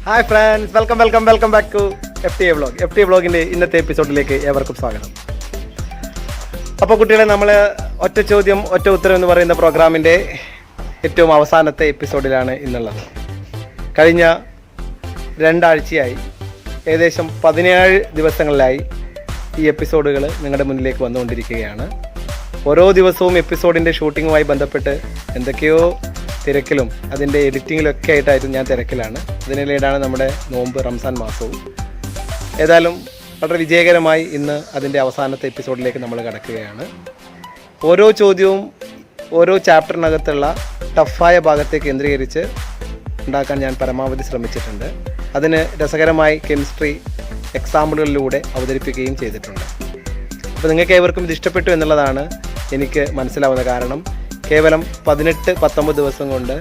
Hi friends, welcome back to FTA vlog. FTA വ്ളോഗിൻ്റെ ഇന്നത്തെ എപ്പിസോഡിലേക്ക് ഏവർക്കും സ്വാഗതം. അപ്പോൾ കുട്ടികളെ, നമ്മൾ ഒറ്റ ചോദ്യം ഒറ്റ ഉത്തരം എന്ന് പറയുന്ന പ്രോഗ്രാമിൻ്റെ ഏറ്റവും അവസാനത്തെ എപ്പിസോഡിലാണ് ഇന്നുള്ളത്. കഴിഞ്ഞ 2 ആഴ്ചയായി, ഏകദേശം 17 ദിവസങ്ങളിലായി ഈ എപ്പിസോഡുകൾ നിങ്ങളുടെ മുന്നിലേക്ക് വന്നുകൊണ്ടിരിക്കുകയാണ്. ഓരോ ദിവസവും എപ്പിസോഡിൻ്റെ ഷൂട്ടിങ്ങുമായി ബന്ധപ്പെട്ട് എന്തൊക്കെയോ തിരക്കിലും അതിൻ്റെ എഡിറ്റിങ്ങിലൊക്കെ ആയിട്ടായിരുന്നു ഞാൻ തിരക്കിലാണ്. അതിനിടയിലാണ് നമ്മുടെ നോമ്പ് റംസാൻ മാസവും. ഏതായാലും വളരെ വിജയകരമായി ഇന്ന് അതിൻ്റെ അവസാനത്തെ എപ്പിസോഡിലേക്ക് നമ്മൾ കടക്കുകയാണ്. ഓരോ ചോദ്യവും ഓരോ ചാപ്റ്ററിനകത്തുള്ള ടഫായ ഭാഗത്തെ കേന്ദ്രീകരിച്ച് ഉണ്ടാക്കാൻ ഞാൻ പരമാവധി ശ്രമിച്ചിട്ടുണ്ട്. അതിന് രസകരമായി കെമിസ്ട്രി എക്സാമ്പിളുകളിലൂടെ അവതരിപ്പിക്കുകയും ചെയ്തിട്ടുണ്ട്. അപ്പോൾ നിങ്ങൾക്ക് ഏവർക്കും ഇത് ഇഷ്ടപ്പെട്ടു എന്നുള്ളതാണ് എനിക്ക് മനസ്സിലാവുന്ന കാരണം. കേവലം 18-19 ദിവസം കൊണ്ട്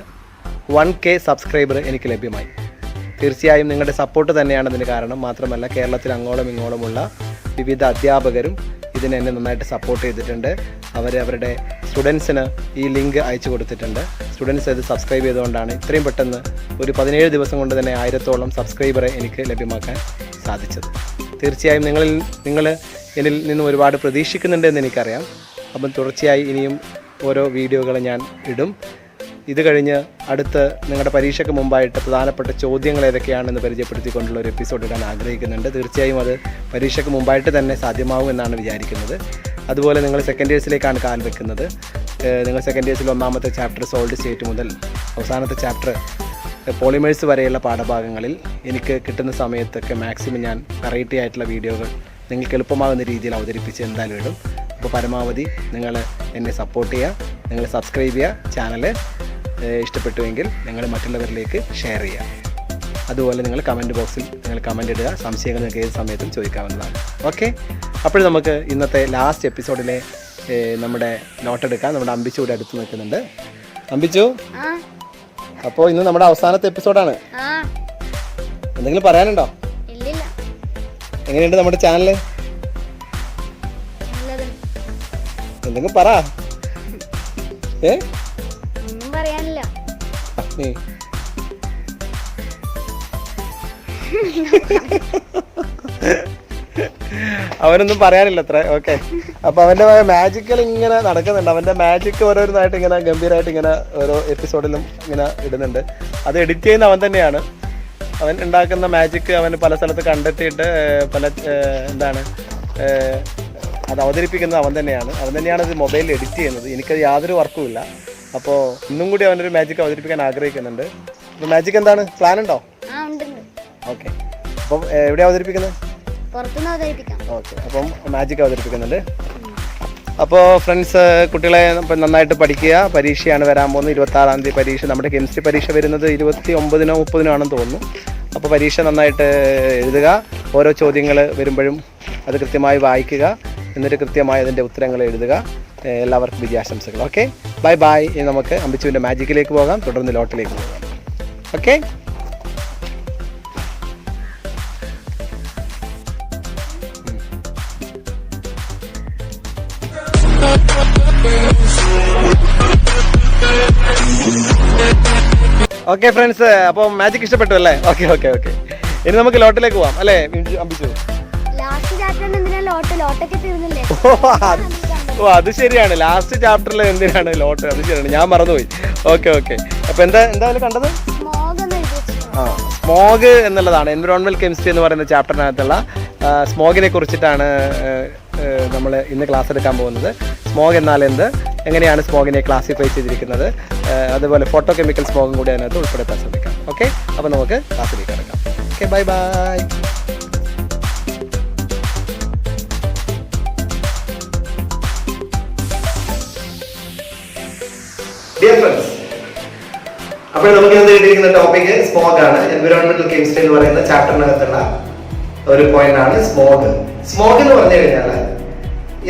1K സബ്സ്ക്രൈബർ എനിക്ക് ലഭ്യമായി. തീർച്ചയായും നിങ്ങളുടെ സപ്പോർട്ട് തന്നെയാണ് അതിന് കാരണം. മാത്രമല്ല, കേരളത്തിൽ അങ്ങോളം ഇങ്ങോളമുള്ള വിവിധ അധ്യാപകരും ഇതിനെ എന്നെ നന്നായിട്ട് സപ്പോർട്ട് ചെയ്തിട്ടുണ്ട്. അവരുടെ സ്റ്റുഡൻസിന് ഈ ലിങ്ക് അയച്ചു കൊടുത്തിട്ടുണ്ട്. സ്റ്റുഡൻസ് ഇത് സബ്സ്ക്രൈബ് ചെയ്തുകൊണ്ടാണ് ഇത്രയും പെട്ടെന്ന് ഒരു 17 ദിവസം കൊണ്ട് തന്നെ 1000-ഓളം സബ്സ്ക്രൈബറെ എനിക്ക് ലഭ്യമാക്കാൻ സാധിച്ചത്. തീർച്ചയായും നിങ്ങൾ എന്നിൽ നിന്നും ഒരുപാട് പ്രതീക്ഷിക്കുന്നുണ്ട് എന്ന് എനിക്കറിയാം. അപ്പം തുടർച്ചയായി ഇനിയും ഓരോ വീഡിയോകൾ ഞാൻ ഇടും. ഇത് കഴിഞ്ഞ് അടുത്ത് നിങ്ങളുടെ പരീക്ഷയ്ക്ക് മുമ്പായിട്ട് പ്രധാനപ്പെട്ട ചോദ്യങ്ങൾ ഏതൊക്കെയാണെന്ന് പരിചയപ്പെടുത്തിക്കൊണ്ടുള്ള ഒരു എപ്പിസോഡ് ഇടാൻ ആഗ്രഹിക്കുന്നുണ്ട്. തീർച്ചയായും അത് പരീക്ഷയ്ക്ക് മുമ്പായിട്ട് തന്നെ സാധ്യമാവും എന്നാണ് വിചാരിക്കുന്നത്. അതുപോലെ നിങ്ങൾ സെക്കൻഡ് ഇയേഴ്സിലേക്കാണ് കാൽ വെക്കുന്നത്. നിങ്ങൾ സെക്കൻഡ് ഇയേഴ്സിൽ 1ാമത്തെ ചാപ്റ്റർ സോൾഡ് സ്റ്റേറ്റ് മുതൽ അവസാനത്തെ ചാപ്റ്റർ പോളിമേഴ്സ് വരെയുള്ള പാഠഭാഗങ്ങളിൽ എനിക്ക് കിട്ടുന്ന സമയത്തൊക്കെ മാക്സിമം ഞാൻ വെറൈറ്റി ആയിട്ടുള്ള വീഡിയോകൾ നിങ്ങൾക്ക് എളുപ്പമാകുന്ന രീതിയിൽ അവതരിപ്പിച്ച് എന്തായാലും ഇടും. അപ്പോൾ പരമാവധി നിങ്ങൾ എന്നെ സപ്പോർട്ട് ചെയ്യുക, നിങ്ങൾ സബ്സ്ക്രൈബ് ചെയ്യുക, ചാനൽ ഇഷ്ടപ്പെട്ടുവെങ്കിൽ നിങ്ങൾ മറ്റുള്ളവരിലേക്ക് ഷെയർ ചെയ്യുക. അതുപോലെ നിങ്ങൾ കമൻറ്റ് ബോക്സിൽ നിങ്ങൾ കമൻറ്റ് ഇടുക. സംശയങ്ങൾ നിങ്ങൾക്ക് ഏത് സമയത്തും ചോദിക്കാവുന്നതാണ്. ഓക്കെ, അപ്പോൾ നമുക്ക് ഇന്നത്തെ ലാസ്റ്റ് എപ്പിസോഡിലെ നമ്മുടെ നോട്ട് എടുക്കാം. നമ്മുടെ അമ്പിച്ചു കൂടെ അടുത്ത് നിൽക്കുന്നുണ്ട്. അമ്പിച്ചു, അപ്പോൾ ഇന്ന് നമ്മുടെ അവസാനത്തെ എപ്പിസോഡാണ്. എന്തെങ്കിലും പറയാനുണ്ടോ? എങ്ങനെയുണ്ട് നമ്മുടെ ചാനൽ? എന്തെങ്കിലും പറ. ഒന്നും പറയാനില്ല. അവനൊന്നും പറയാനില്ല അത്ര. ഓക്കെ, അപ്പൊ അവന്റെ മാജിക്കൽ ഇങ്ങനെ നടക്കുന്നുണ്ട്. അവന്റെ മാജിക് ഓരോരുന്നായിട്ട് ഇങ്ങനെ ഗംഭീരമായിട്ട് ഇങ്ങനെ ഓരോ എപ്പിസോഡിലും ഇങ്ങനെ ഇടുന്നുണ്ട്. അത് എഡിറ്റ് ചെയ്യുന്ന അവൻ തന്നെയാണ്. അവൻ ഉണ്ടാക്കുന്ന മാജിക് അവൻ പല സ്ഥലത്ത് കണ്ടെത്തിയിട്ട് അത് അവതരിപ്പിക്കുന്നത് അവൻ തന്നെയാണ് അത് മൊബൈലിൽ എഡിറ്റ് ചെയ്യുന്നത്. എനിക്കത് യാതൊരു വർക്കും ഇല്ല. അപ്പോൾ ഇന്നും കൂടി അവനൊരു മാജിക് അവതരിപ്പിക്കാൻ ആഗ്രഹിക്കുന്നുണ്ട്. അപ്പോൾ മാജിക് എന്താണ്, പ്ലാൻ ഉണ്ടോ? ഓക്കെ, അപ്പം എവിടെ അവതരിപ്പിക്കുന്നത്? ഓക്കെ, അപ്പം മാജിക് അവതരിപ്പിക്കുന്നുണ്ട്. അപ്പോൾ ഫ്രണ്ട്സ്, കുട്ടികളെ നന്നായിട്ട് പഠിക്കുക. പരീക്ഷയാണ് വരാൻ പോകുന്നത്. 26-ാം തീയതി പരീക്ഷ. നമ്മുടെ കെമിസ്ട്രി പരീക്ഷ വരുന്നത് 29-നോ 30-നോ ആണെന്ന് തോന്നുന്നു. അപ്പോൾ പരീക്ഷ നന്നായിട്ട് എഴുതുക. ഓരോ ചോദ്യങ്ങൾ വരുമ്പോഴും അത് കൃത്യമായി വായിക്കുക. എന്നിട്ട് കൃത്യമായി അതിൻ്റെ ഉത്തരങ്ങൾ എഴുതുക. എല്ലാവർക്കും വിജയാശംസകൾ. Okay, bye bye. ഇനി നമുക്ക് അമ്പിച്ചുവിൻ്റെ മാജിക്കിലേക്ക് പോകാം, തുടർന്ന് ലോട്ടിലേക്ക് പോകാം. ഓക്കെ, ഓക്കെ ഫ്രണ്ട്സ്, അപ്പോൾ മാജിക് ഇഷ്ടപ്പെട്ടു അല്ലേ? ഓക്കെ ഓക്കെ ഓക്കെ, ഇനി നമുക്ക് ലോട്ടിലേക്ക് പോവാം അല്ലേ അമ്പിച്ചു? ഓ, അത് ശരിയാണ്. ലാസ്റ്റ് ചാപ്റ്ററിൽ എന്തിനാണ് ലോട്ട്? അത് ശരിയാണ്, ഞാൻ മറന്നുപോയി. ഓക്കെ ഓക്കെ, അപ്പോൾ എന്തായാലും കണ്ടത് സ്മോഗ് എന്നുള്ളതാണ്. എൻവിറോൺമെന്റൽ കെമിസ്ട്രി എന്ന് പറയുന്ന ചാപ്റ്ററിനകത്തുള്ള സ്മോഗിനെ കുറിച്ചിട്ടാണ് നമ്മൾ ഇന്ന് ക്ലാസ് എടുക്കാൻ പോകുന്നത്. സ്മോഗ് എന്നാൽ എന്ത്, എങ്ങനെയാണ് സ്മോഗിനെ ക്ലാസിഫൈ ചെയ്തിരിക്കുന്നത്, അതുപോലെ ഫോട്ടോ കെമിക്കൽ സ്മോഗും കൂടി അതിനകത്ത് ഉൾപ്പെടുത്താൻ ശ്രമിക്കാം. ഓക്കെ, അപ്പോൾ നമുക്ക് ക്ലാസ്സിലേക്ക് കിടക്കാം. Okay, bye bye. Dear friends, അപ്പോൾ നമുക്ക് ഇന്ന് കിട്ടിയിരിക്കുന്ന ടോപ്പിക് സ്മോഗ് ആണ്. എൻവിറോൺമെന്റൽ കെമിസ്ട്രി എന്ന് പറയുന്ന ചാപ്റ്ററിനകത്തുള്ള ഒരു പോയിന്റ് ആണ് സ്മോഗ്. സ്മോഗ് എന്ന് പറഞ്ഞു കഴിഞ്ഞാൽ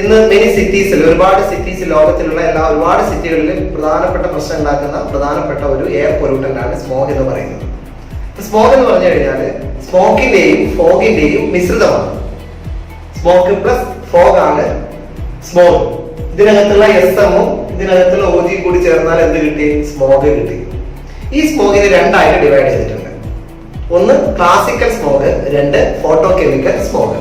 ഇന്ന് മെനി സിറ്റീസിൽ, ഒരുപാട് സിറ്റീസ്, ലോകത്തിലുള്ള ഒരുപാട് സിറ്റികളിൽ പ്രധാനപ്പെട്ട പ്രശ്നം ഉണ്ടാക്കുന്ന പ്രധാനപ്പെട്ട ഒരു എയർ പൊല്യൂട്ടന്റ് ആണ് സ്മോഗ് എന്ന് പറയുന്നത്. സ്മോഗ് എന്ന് പറഞ്ഞു കഴിഞ്ഞാൽ സ്മോക്കിന്റെയും ഫോഗിന്റെയും മിശ്രിതമാണ്. സ്മോക്ക് പ്ലസ് ഫോഗ് ആണ് സ്മോഗ്. ഇതിനകത്തുള്ള SM-ഉം ഇതിനകത്തുള്ള OG കൂടി ചേർന്നാൽ എന്ത് കിട്ടി? സ്മോഗ് കിട്ടി. ഈ സ്മോഗിനെ 2ആയിട്ട് ഡിവൈഡ് ചെയ്തിട്ടുണ്ട്. ഒന്ന് ക്ലാസിക്കൽ സ്മോഗ്, രണ്ട് ഫോട്ടോ കെമിക്കൽ സ്മോഗ്.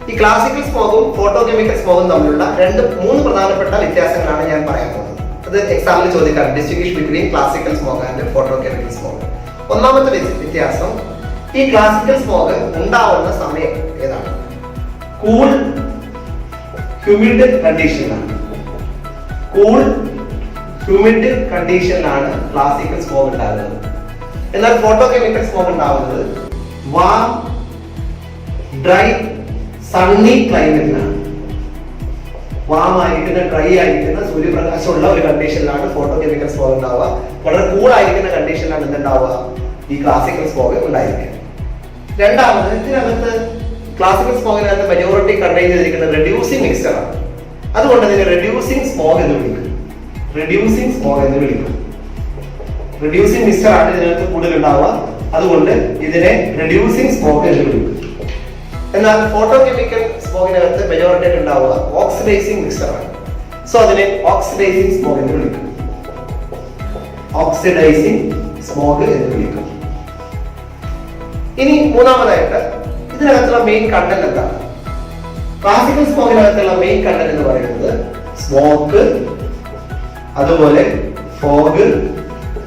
ഈ ക്ലാസിക്കൽ സ്മോഗും ഫോട്ടോ കെമിക്കൽ സ്മോഗും തമ്മിലുള്ള മൂന്ന് പ്രധാനപ്പെട്ട വ്യത്യാസങ്ങളാണ് ഞാൻ പറയാൻ പോകുന്നത്. അത് എക്സാമിൽ ചോദിക്കാം, distinguish between classical smog and photo chemical smog. ഒന്നാമത്തെ വ്യത്യാസം, ഈ ക്ലാസിക്കൽ സ്മോഗ് ഉണ്ടാവുന്ന സമയം ഏതാണ്? കൂൾ ഹ്യൂമിഡ് കണ്ടീഷനിലാണ്. കൂൾ ഹ്യൂമിഡ് കണ്ടീഷനിലാണ് ക്ലാസിക്കൽ സ്മോഗ് ഉണ്ടാകുന്നത്. എന്നാൽ ഫോട്ടോ കെമിക്കൽ സ്മോഗ് ഉണ്ടാവുന്നത് വാം ഡ്രൈ സണ്ണി ക്ലൈമറ്റിലാണ്. വാം ആയിരിക്കുന്ന, ഡ്രൈ ആയിരിക്കുന്ന, സൂര്യപ്രകാശമുള്ള ഒരു കണ്ടീഷനിലാണ് ഫോട്ടോ കെമിക്കൽ സ്മോഗ് ഉണ്ടാവുക. വളരെ കൂൾ ആയിരിക്കുന്ന കണ്ടീഷനിലാണ് എന്തുണ്ടാവുക? ഈ ക്ലാസിക്കൽ സ്മോഗ് ഉണ്ടായിരിക്കുക. രണ്ടാമത്, ഇതിനകത്ത് ക്ലാസിക്കൽ സ്മോഗിനകത്ത് മെജോറിറ്റി കണ്ടെയ്ൻ ചെയ്തിരിക്കുന്നത് റെഡ്യൂസിങ് മിക്സ്ചർ ആണ്. അതുകൊണ്ട് ഇതിനെ റെഡ്യൂസിങ് സ്മോഗ് എന്ന് വിളിക്കും. റെഡ്യൂസിങ് സ്മോഗ് എന്ന് വിളിക്കും. റെഡ്യൂസിങ് മിക്സ്ചർ ആണ് ഇതിനകത്ത് കൂടുതൽ ഉണ്ടാവുക. അതുകൊണ്ട് ഇതിനെ റെഡ്യൂസിങ് സ്മോഗ് എന്ന് വിളിക്കും. എന്നാൽ ഫോട്ടോ കെമിക്കൽ സ്മോഗിനകത്ത് മെജോറിറ്റി ഉണ്ടാവുക ഓക്സിഡൈസിങ് മിക്സ്ചർ ആണ്. സോ അതിനെ ഓക്സിഡൈസിങ് സ്മോഗ് എന്ന് വിളിക്കും. ഓക്സിഡൈസിങ് സ്മോഗ് എന്ന് വിളിക്കും. ഇനി മൂന്നാമതായിട്ട്, ഇതിനകത്തുള്ള മെയിൻ കണ്ടന്റ് എന്താണ്? ക്ലാസിക്കൽ സ്മോഗിനകത്തുള്ള മെയിൻ കണ്ടന്റ് എന്ന് പറയുന്നത് സ്മോക്ക്, അതുപോലെ ഫോഗ്,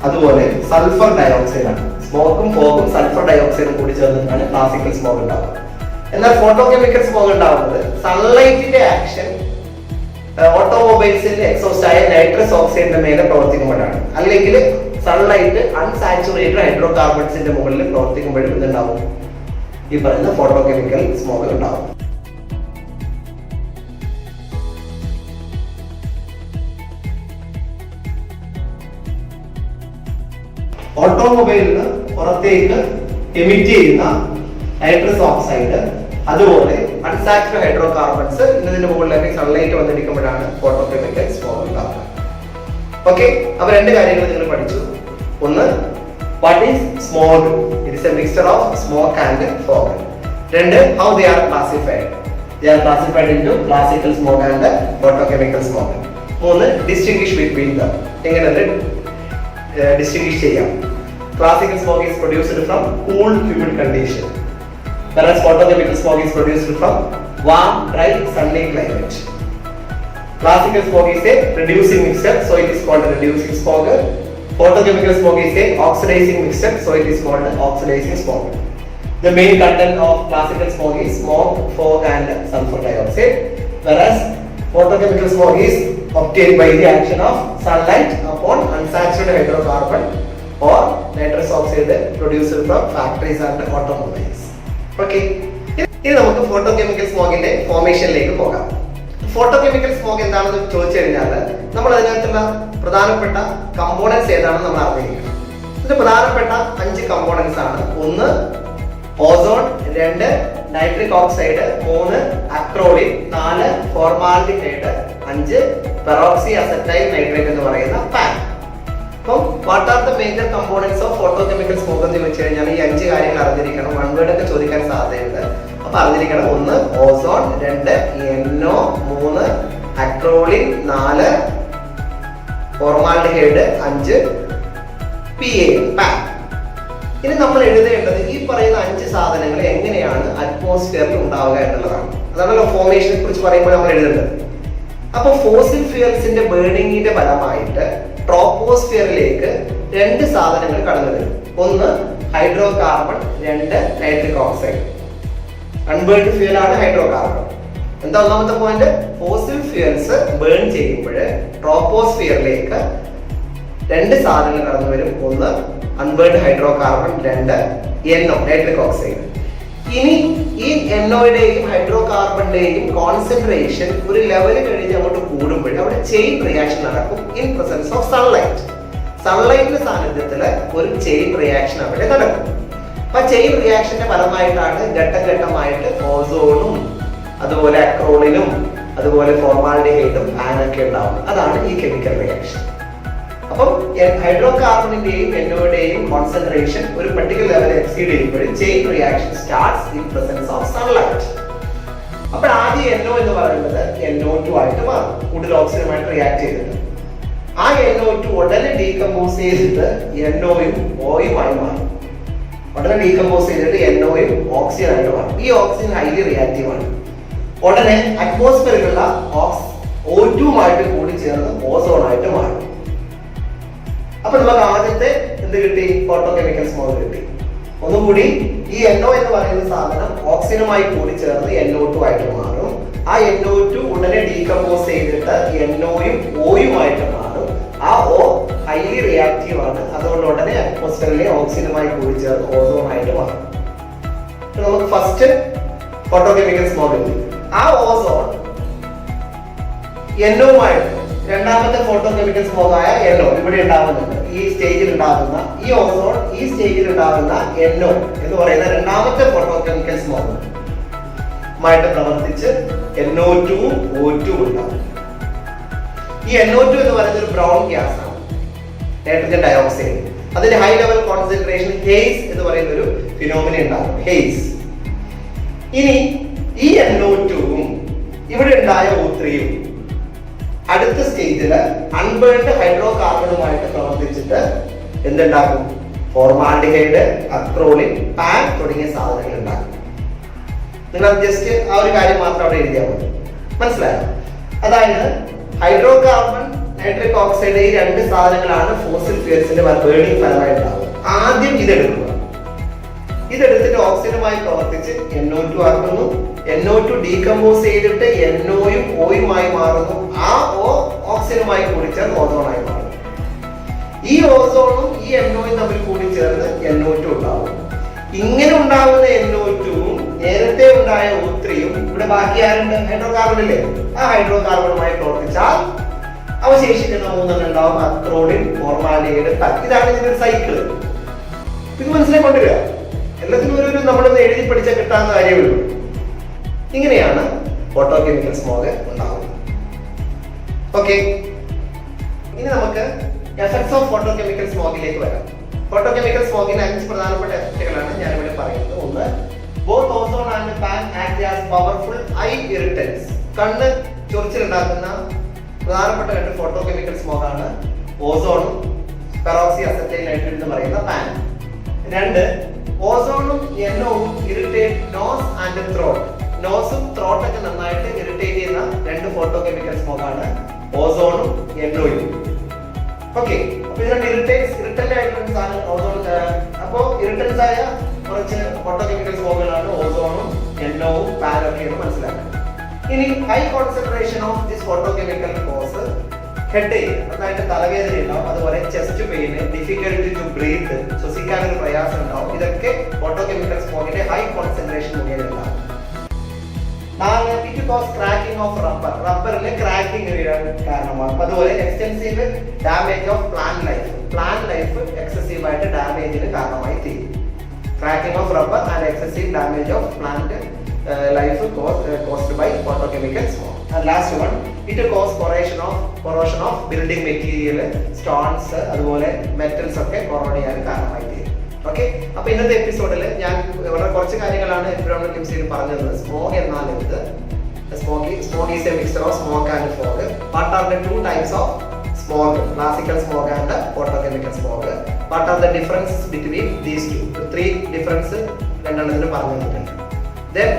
അതുപോലെ സൾഫർ ഡയോക്സൈഡ് ആണ്. സ്മോക്കും ഫോഗും സൾഫർ ഡയോക്സൈഡും കൂടി ചേർന്നിട്ടാണ് ക്ലാസിക്കൽ സ്മോഗ് ഉണ്ടാവുക. എന്നാൽ ഫോട്ടോ കെമിക്കൽ സ്മോഗ് ഉണ്ടാവുന്നത് സൺലൈറ്റിന്റെ ആക്ഷൻ ഓട്ടോമൊബൈൽസിന്റെ എക്സോസ്റ്റ് ആയ നൈട്രസ് ഓക്സൈഡിന്റെ മേലെ പ്രവർത്തിക്കുമ്പോഴാണ്. അല്ലെങ്കിൽ സൺലൈറ്റ് അൺസാച്ചുറേറ്റഡ് ഹൈഡ്രോ കാർബൺസിന്റെ മുകളിൽ പ്രവർത്തിക്കുമ്പോഴും ഇതുണ്ടാവും, ഈ പറയുന്ന ഫോട്ടോ കെമിക്കൽ സ്മോഗ് ഉണ്ടാവും. ഓട്ടോമൊബൈലിന് പുറത്തേക്ക് എമിറ്റ് ചെയ്യുന്ന നൈട്രസ് ഓക്സൈഡ്, അതുപോലെ അൺസാച്ചുറേറ്റഡ് ഹൈഡ്രോ കാർബൺസ് ഇതിന്റെ മുകളിലേക്ക് സൺലൈറ്റ് വന്നിരിക്കുമ്പോഴാണ് ഫോട്ടോ കെമിക്കൽ സ്മോഗ് ഉണ്ടാവുക. ഓക്കെ, അപ്പൊ രണ്ട് കാര്യങ്ങൾ നിങ്ങൾ പഠിച്ചു. ഒന്ന്, what is smog? It is a mixture of smoke and fog. രണ്ട്, how they are classified? They are classified into classical smog and photochemical smog. മൂന്ന്, distinguish between them. എങ്ങനെ distinguish ചെയ്യാം? Classical smog is produced from cool humid condition, whereas photochemical smog is produced from warm, dry, sunny climate. Classical smog is a reducing mixture, so it is called reducing smog. Photochemical smog is a oxidizing mixture, so it is called oxidizing smog. The main content of classical smog is smoke, fog and sulfur dioxide, whereas photochemical smog is obtained by the action of sunlight upon unsaturated hydrocarbon or nitrous oxide produced from factories and automobiles. Okay, ഇനി നമുക്ക് photochemical സ്മോഗിന്റെ ഫോർമേഷനിലേക്ക് പോകാം. Photochemical smog എന്താണെന്ന് ചോദിച്ചു കഴിഞ്ഞാൽ നമ്മൾ അതിനകത്തുള്ള പ്രധാനപ്പെട്ട components ഏതാണെന്ന് നമ്മൾ അറിഞ്ഞിരിക്കണം. ഇതിന്റെ പ്രധാനപ്പെട്ട 5 കമ്പോണൻസ് ആണ്. ഒന്ന്, ozone, 2 nitric oxide, 3 അക്രോളിൻ, 4 formaldehyde, 5 peroxy acetyl nitrate എന്ന് പറയുന്ന പാൻ. അപ്പം what are the major components of photochemical smog എന്ന് ചോദിച്ചു കഴിഞ്ഞാൽ ഈ 5 കാര്യങ്ങൾ അറിഞ്ഞിരിക്കണം. വൺ വേർഡ് ഒക്കെ ചോദിക്കാൻ സാധ്യതയുണ്ട്. അപ്പൊ അറിഞ്ഞിരിക്കണം. 1 ഓസോൺ, 2 NO, 3 അക്രോളിൻ, 4 ഫോർമാൽഡിഹൈഡ്, 5 PA. ഇനി നമ്മൾ എഴുതേണ്ടത് ഈ പറയുന്ന 5 സാധനങ്ങൾ എങ്ങനെയാണ് അറ്റ്മോസ്ഫിയറിൽ ഉണ്ടാവുക എന്നുള്ളതാണ്. അതാണല്ലോ ഫോർമേഷനെ കുറിച്ച് പറയുമ്പോൾ നമ്മൾ എഴുതേണ്ടത്. അപ്പൊ ഫോസിൽ ഫ്യൂൽസിന്റെ ബേണിങ്ങിന്റെ ഫലമായിട്ട് ട്രോപ്പോസ്ഫിയറിലേക്ക് 2 സാധനങ്ങൾ കടന്നു വരും. ഒന്ന് hydro carbon, 2 nitric oxide. Unburned fuel ആണ് ഹൈഡ്രോ കാർബൺ. എന്താ ഒന്നാമത്തെ പോയിന്റ്? ഫോസിൽ ഫ്യൂൽസ് ബേൺ ചെയ്യുമ്പോൾ ട്രോപ്പോസ്ഫിയറിലേക്ക് 2 സാധനങ്ങൾ കടന്നു വരും. ഒന്ന് unburned hydro carbon, 2 NO nitric oxide. ഇനി ഈ NOയുടെയും ഹൈഡ്രോ കാർബണിന്റെയും കോൺസെൻട്രേഷൻ ഒരു ലെവൽ കഴിഞ്ഞ് അങ്ങോട്ട് കൂടുമ്പോൾ അവിടെ ചെയിൻ റിയാക്ഷൻ നടക്കും ഇൻ പ്രസൻസ് ഓഫ് സൺലൈറ്റ്. സൺലൈറ്റിന്റെ സാന്നിധ്യത്തിൽ ഒരു ചെയിൻ റിയാക്ഷൻ അവിടെ നടക്കും. അപ്പൊ ചെയിൻ റിയാക്ഷന്റെ ഫലമായിട്ടാണ് ഘട്ടം ഘട്ടമായിട്ട് ഓസോണും അതുപോലെ അക്രോളിനും അതുപോലെ ഫോർമാൽഡിഹൈഡും ആനൊക്കെ ഉണ്ടാവും. അതാണ് ഈ കെമിക്കൽ റിയാക്ഷൻ. അപ്പം ഹൈഡ്രോ കാർബണിന്റെയും NOയുടെയും കോൺസെൻട്രേഷൻ ഒരു പർട്ടിക്കുലർ ലെവൽ എക്സീഡ് ചെയ്യുമ്പോൾ chain reaction starts in presence of sunlight. അപ്പോൾ ആദ്യം NO എന്ന് പറയുന്നത് NO2 ആയിട്ട് മാറും, കൂടുതൽ ഓക്സിജനുമായിട്ട് റിയാക്ട് ചെയ്തിട്ട്. ആ NO2 ഉടനെ ഡീകമ്പോസ് ചെയ്തിട്ട് NOയും ഓയുമായി മാറും. ഉടനെ ഡീകമ്പോസ് ചെയ്തിട്ട് NOയും ഓക്സിജൻ ആയിട്ട് മാറും. ഈ ഓക്സിജൻ ഹൈലി റിയാക്റ്റീവ് ആണ്. ഉടനെ അറ്റ്മോസ്ഫിയറിലുള്ള O2 കൂടി ചേർന്ന് ഓസോൺ ആയിട്ട് മാറും. അപ്പൊ നമുക്ക് ആദ്യത്തെ എന്ത് കിട്ടി? ഫോട്ടോ കെമിക്കൽ സ്മോഗ് കിട്ടി. ഒന്നുകൂടി, ഈ NO എന്ന് പറയുന്ന സാധനം ഓക്സിജനുമായി കൂടി ചേർന്ന് NO2 ആയിട്ട് മാറും. ആ NO2 ഉടനെ ഡീകമ്പോസ് ചെയ്തിട്ട് NOയും ഓയുമായിട്ട് മാറും. ആ O ഹൈലി റിയാക്റ്റീവ് ആണ്. അതുകൊണ്ട് ഉടനെ അറ്റ്മോസ്ഫിയറിലെ ഓക്സിജനുമായി കൂടി ചേർന്ന് ഓസോൺ ആയിട്ട് മാറും. നമുക്ക് ഫസ്റ്റ് ഫോട്ടോ കെമിക്കൽ സ്മോഗ് കിട്ടി. ആ ഓസോൺ NOയുമായിട്ട് രണ്ടാമത്തെ ഫോട്ടോ കെമിക്കൽ സ്മോഗ് ആയ NO ഇവിടെ ഉണ്ടാകുന്നുണ്ട്. ഈ സ്റ്റേജിൽ ഉണ്ടാകുന്ന ഈ ഓസോൺ ഈ സ്റ്റേജിൽ ഉണ്ടാകുന്ന NO എന്ന് പറയുന്ന രണ്ടാമത്തെ ഫോട്ടോ കെമിക്കൽ സ്മോഗ് മായിട്ട് പ്രവർത്തിച്ച് NO2 O2 ഉണ്ടാകും. ഈ NO2 എന്ന് പറയുന്ന ഒരു ബ്രൗൺ ഗ്യാസ് ആണ്, നൈട്രജൻ ഡയോക്സൈഡ്. അതിന്റെ ഹൈ ലെവൽ കോൺസെൻട്രേഷൻ ഹെയ്സ് എന്ന് പറയുന്ന ഒരു ഫിനോമിന ഉണ്ടാകും, ഹെയ്സ്. ഇനി ഈ NO2ഉം ഇവിടെ ഉണ്ടായ O3യും അടുത്ത സ്റ്റേജില് അൺബേൺഡ് ഹൈഡ്രോ കാർബണുമായിട്ട് പ്രവർത്തിച്ചിട്ട് എന്തുണ്ടാക്കും? ഫോർമാൽഡിഹൈഡ്, അക്രോളിൻ, പാൻ തുടങ്ങിയ സാധനങ്ങൾ ഉണ്ടാക്കും. നിങ്ങൾ ജസ്റ്റ് ആ ഒരു കാര്യം മാത്രം അവിടെ എഴുതിയാൽ മതി. മനസ്സിലായോ? അതായത് ഹൈഡ്രോ കാർബൺ, നൈട്രിക് ഓക്സൈഡ്, ഈ രണ്ട് സാധനങ്ങളാണ് ഫോസിൽ ഫ്യൂൽസിന്റെ ബേണിംഗ് ഫലമായി ഉണ്ടാവുക. ആദ്യം ഇതെടുക്കുക. ഇതെടുത്തിട്ട് ഓക്സിജനുമായി പ്രവർത്തിച്ച് NO2 ആക്കുന്നു. NO2 ഡീകമ്പോസ് ചെയ്തിട്ട് NOയും ഓയുമായി മാറുന്നു. ആ O ഓക്സിജനുമായി കൂടി ചേർന്ന് ഓസോണായി മാറും. ഈ ഓസോണും ഈ NOയും തമ്മിൽ കൂടി ചേർന്ന് NO2 ഉണ്ടാവും. ഇങ്ങനെ ഉണ്ടാകുന്ന NO2ഉം നേരത്തെ ഉണ്ടായ O3യും ഇവിടെ ബാക്കി ആരുണ്ട്? ഹൈഡ്രോ കാർബൺ ഇല്ലേ? ആ ഹൈഡ്രോ കാർബണുമായി പ്രവർത്തിച്ചാൽ അവശേഷിക്കുന്ന മൂന്നെണ്ണം ഉണ്ടാവും, അക്രോളിൻ, ഫോർമാൽഡിഹൈഡ്, പാൻ. ഇതാണ് ഇതിന്റെ സൈക്കിൾ. ഇത് മനസ്സിലാക്കൊണ്ടിരിക. എല്ലാത്തിനും ഒരു നമ്മളൊന്ന് എഴുതി പഠിച്ചാൽ കിട്ടാവുന്ന കാര്യമുള്ളൂ. ഇങ്ങനെയാണ് ഫോട്ടോ കെമിക്കൽ സ്മോഗ് ഉണ്ടാകുന്നത്. ഓക്കെ, ഇനി നമുക്ക് എഫക്ട്സ് ഓഫ് ഫോട്ടോ കെമിക്കൽ സ്മോഗിലേക്ക് വരാം. ഫോട്ടോ കെമിക്കൽ സ്മോഗിന് 5 പ്രധാനപ്പെട്ട എഫക്റ്റുകളാണ് ഞാൻ ഇവിടെ പറയുന്നത്. ഒന്ന്, both ozone and PAN act as powerful eye irritants. കണ്ണ് ചൊറിച്ചിലുണ്ടാക്കുന്ന പ്രധാനപ്പെട്ട 2 ഫോട്ടോ കെമിക്കൽ സ്മോഗാണ് ഓസോണും പെറോക്സി അസറ്റൈൽ നൈട്രേറ്റ് എന്ന് പറയുന്ന പാൻ. 2, ഓസോണും NOയും ഇറിറ്റേറ്റ് നോസ് ആൻഡ് ത്രോട്ട്. നോസും ത്രോട്ടൊക്കെ നന്നായിട്ട് ഇറിറ്റേറ്റ് ചെയ്യുന്ന 2 ഫോട്ടോ കെമിക്കൽ സ്മോഗാണ് ഓസോണും NOയും. ഓക്കെ, അപ്പൊ ഇതിന്റെ ഇറിറ്റന്റ് ആയിട്ടുള്ള ഓസോൺ. അപ്പോ ഇറിറ്റൻസ് ആയ കുറച്ച് ഫോട്ടോ കെമിക്കൽ സ്മോഗുകളാണ് ഓസോണും NOയും പാനും ഒക്കെയാണ് മനസ്സിലാക്കുന്നത്. ഇനി high concentration of this photo chemical cause headache, നന്നായിട്ട് തലവേദന ഉണ്ടാവും, അതുപോലെ chest pain, difficulty to breathe, ശ്വസിക്കാനൊരു പ്രയാസം ഉണ്ടാവും. ഇതൊക്കെ ഫോട്ടോ കെമിക്കൽ സ്മോഗിന്റെ ഹൈ കോൺസെൻട്രേഷൻ മുഖേന ഉണ്ടാവും. 4, it cause cracking of rubber. റബ്ബറിലെ ക്രാക്കിംഗ് കാരണമാകും. അതുപോലെ extensive damage of plant life excessive ആയിട്ട് ഡാമേജിന് കാരണമായി തീരും. Cracking of rubber and excessive damage of plant life caused by photochemical smoke. And last one, it cause corrosion of building material, stones, അതുപോലെ metals ഒക്കെ choroid ചെയ്യാൻ കാരണമായി തീരും. Okay, അപ്പൊ ഇന്നത്തെ എപ്പിസോഡിൽ ഞാൻ വളരെ കുറച്ച് കാര്യങ്ങളാണ് എൻവയോൺമെന്റ് ലിംസിൽ പറഞ്ഞത്. സ്മോഗ് എന്നാൽ എന്ത്? Smog is A mixture of smoke and fog. What are the 2 types of smog? Classical smog and photochemical smog. What are the differences between these two? 3 differences രണ്ടെണ്ണത്തിന് പറഞ്ഞു തന്നിട്ടുണ്ട്. Then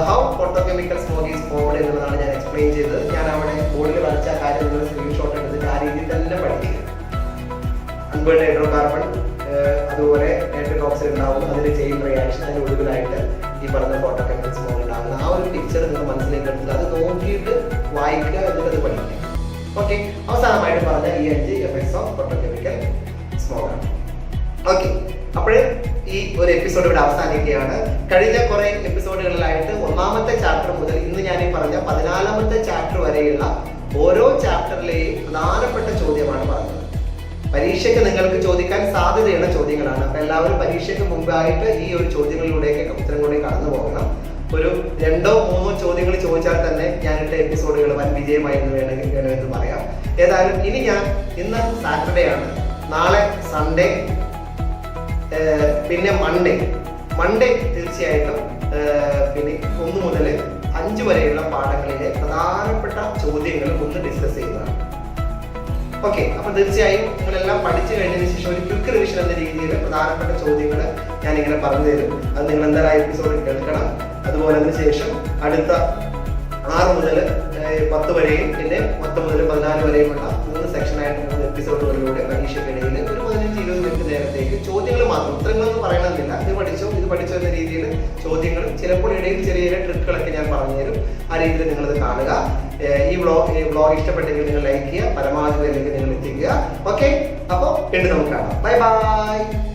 how photochemical smog is formed എന്നുള്ളതാണ് ഞാൻ explain ചെയ്തത്. ഞാൻ അവിടെ ബോർഡിൽ വരച്ച കാര്യം നിങ്ങൾ സ്ക്രീൻഷോട്ട് എടുത്തിട്ട് ആ രീതിയിൽ തന്നെ പഠിക്കുക. അൺബേൺഡ് ഹൈഡ്രോ കാർബൺ, അതുപോലെ നൈട്രിക് ഓക്സൈഡ് ഉണ്ടാവും, അതിന്റെ ചെയിൻ റിയാക്ഷൻ, അതിന്റെ ഒടുവിലായിട്ട് ഈ പറഞ്ഞ ഫോട്ടോകെമിക്കൽ സ്മോഗ് ഉണ്ടാകുന്ന ആ ഒരു പിക്ചർ നിങ്ങൾ മനസ്സിലേക്ക് എടുത്തിട്ട് അത് നോക്കിയിട്ട് വായിക്കുക, എന്നിട്ട് അത് പഠിക്കുക. ഓക്കെ, അവസാനമായിട്ട് പറഞ്ഞ ഈ 5 എഫക്ട്സ് ഓഫ് ഫോട്ടോകെമിക്കൽ സ്മോഗ് ആണ്. ഓക്കെ, അപ്പോഴേ ഈ ഒരു എപ്പിസോഡ് ഇവിടെ അവസാനിക്കുകയാണ്. കഴിഞ്ഞ കുറെ എപ്പിസോഡുകളിലായിട്ട് 1ാമത്തെ ചാപ്റ്റർ മുതൽ ഇന്ന് ഞാൻ ഈ പറഞ്ഞ 14ാമത്തെ ചാപ്റ്റർ വരെയുള്ള ഓരോ ചാപ്റ്ററിലെയും പ്രധാനപ്പെട്ട ചോദ്യമാണ് പറഞ്ഞത്. പരീക്ഷയ്ക്ക് നിങ്ങൾക്ക് ചോദിക്കാൻ സാധ്യതയുള്ള ചോദ്യങ്ങളാണ്. അപ്പൊ എല്ലാവരും പരീക്ഷയ്ക്ക് മുമ്പായിട്ട് ഈ ഒരു ചോദ്യങ്ങളിലൂടെയൊക്കെ ഉത്തരം കൂടി കടന്നു പോകണം. ഒരു 2ഓ 3ഓ ചോദ്യങ്ങൾ ചോദിച്ചാൽ തന്നെ ഞാനിട്ട എപ്പിസോഡുകൾ വൻ വിജയമായിരുന്നു വേണമെന്ന് പറയാം. ഏതായാലും ഇന്ന് സാറ്റർഡേ ആണ്, നാളെ സൺഡേ, പിന്നെ മൺഡേ തീർച്ചയായിട്ടും പിന്നെ 1 മുതൽ 5 വരെയുള്ള പാഠങ്ങളിലെ പ്രധാനപ്പെട്ട ചോദ്യങ്ങൾ ഒന്ന് ഡിസ്കസ് ചെയ്യുന്നതാണ്. ഓക്കെ, അപ്പൊ തീർച്ചയായും നിങ്ങളെല്ലാം പഠിച്ചു കഴിഞ്ഞതിന് ശേഷം ഒരു ക്വിക്ക് റിവിഷൻ എന്ന രീതിയിൽ പ്രധാനപ്പെട്ട ചോദ്യങ്ങൾ ഞാൻ ഇങ്ങനെ പറഞ്ഞു തരും. അത് നിങ്ങൾ എന്തായാലും എപ്പിസോഡിൽ കേൾക്കണം. അതുപോലെ അതിന് ശേഷം അടുത്ത 6 മുതൽ 10 വരെയും പിന്നെ 10 മുതൽ 14 വരെയുമുള്ള 3 സെക്ഷനായിട്ട് 3 എപ്പിസോഡുകളിലൂടെ പരീക്ഷയ്ക്കിടയിൽ ഒരു 15-20 മിനിറ്റ് നേരത്തേക്ക് ചോദ്യങ്ങൾ മാത്രം, ഉത്തരങ്ങളൊന്നും പറയണമെന്നില്ല, ഇത് പഠിച്ചോ എന്ന രീതിയിൽ ചോദ്യങ്ങളും ചിലപ്പോൾ ഇടയിൽ ചെറിയ ചെറിയ ട്രിക്കുകളൊക്കെ ഞാൻ പറഞ്ഞു തരും. ആ രീതിയിൽ നിങ്ങളത് കാണുക. ഈ വ്ളോഗ് ഇഷ്ടപ്പെട്ടെങ്കിൽ നിങ്ങൾ ലൈക്ക് ചെയ്യുക, പരമാവധി പേരിലേക്ക് നിങ്ങൾ എത്തിക്കുക. ഓക്കെ, അപ്പോൾ വീണ്ടും നമുക്ക് കാണാം. Bye bye.